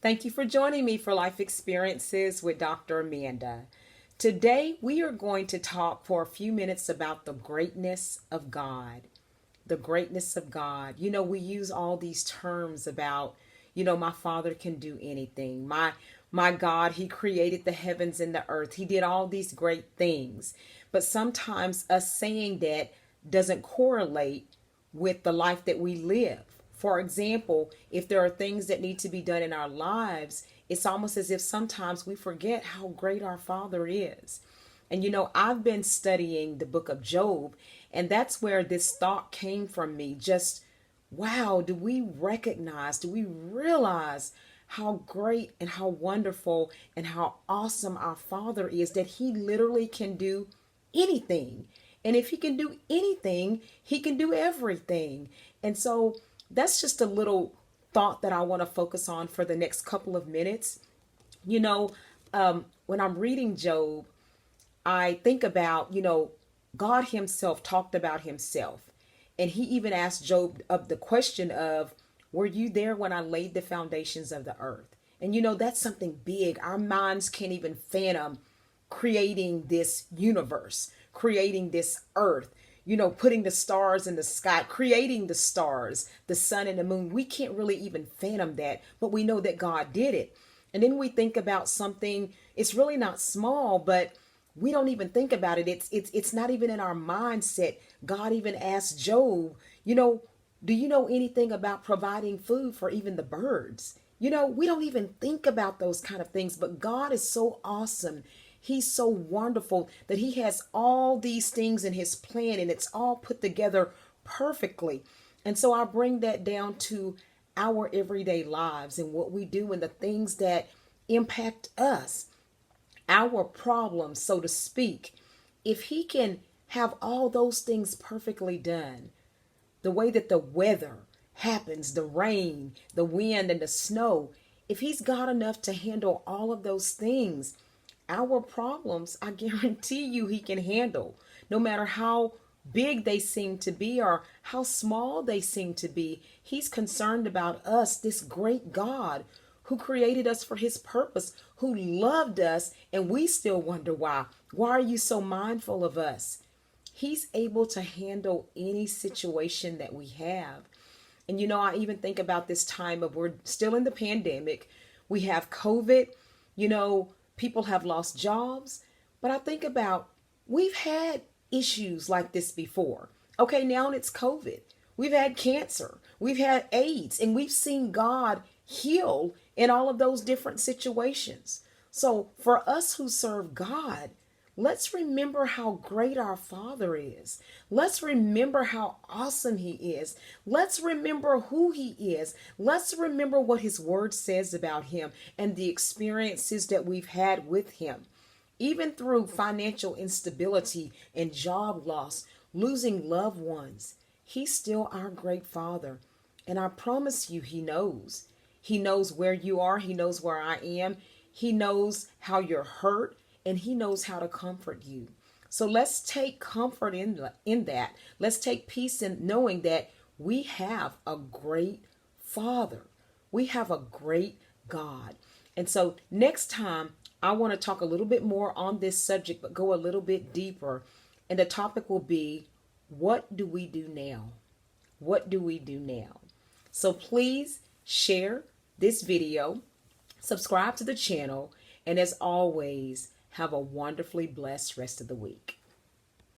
Thank you for joining me for Life Experiences with Dr. Amanda. Today, we are going to talk for a few minutes about the greatness of God. The greatness of God. We use all these terms about, my Father can do anything. My God, He created the heavens and the earth. He did all these great things. But sometimes us saying that doesn't correlate with the life that we live. For example, if there are things that need to be done in our lives, it's almost as if sometimes we forget how great our Father is. And I've been studying the book of Job, and that's where this thought came from me. Just, wow, do we realize how great and how wonderful and how awesome our Father is, that He literally can do anything. And if He can do anything, He can do everything. And so that's just a little thought that I want to focus on for the next couple of minutes. When I'm reading Job, I think about, God Himself talked about Himself. And He even asked Job of the question of, were you there when I laid the foundations of the earth? And that's something big. Our minds can't even fathom creating this universe, creating this earth, putting the stars in the sky, creating the stars, the sun and the moon. We can't really even fathom that, but we know that God did it. And then we think about something, it's really not small, but we don't even think about it. It's not even in our mindset. God even asked Job, do you know anything about providing food for even the birds? We don't even think about those kind of things, but God is so awesome. He's so wonderful that He has all these things in His plan, and it's all put together perfectly. And so I bring that down to our everyday lives and what we do and the things that impact us, our problems, so to speak. If He can have all those things perfectly done, the way that the weather happens, the rain, the wind, and the snow, if He's God enough to handle all of those things, our problems, I guarantee you He can handle, no matter how big they seem to be or how small they seem to be. He's concerned about us, this great God who created us for His purpose, who loved us, and we still wonder why. Why are you so mindful of us? He's able to handle any situation that we have. And I even think about this time of, we're still in the pandemic. We have COVID, people have lost jobs. But I think about, we've had issues like this before. Okay, now it's COVID. We've had cancer. We've had AIDS. And we've seen God heal in all of those different situations. So for us who serve God, let's remember how great our Father is. Let's remember how awesome He is. Let's remember who He is. Let's remember what His word says about Him and the experiences that we've had with Him. Even through financial instability and job loss, losing loved ones, He's still our great Father. And I promise you, He knows. He knows where you are. He knows where I am. He knows how you're hurt. And He knows how to comfort you. So let's take comfort in that. Let's take peace in knowing that we have a great Father. We have a great God. And so next time, I want to talk a little bit more on this subject, but go a little bit deeper. And the topic will be, what do we do now? What do we do now? So please share this video, subscribe to the channel, and as always, have a wonderfully blessed rest of the week.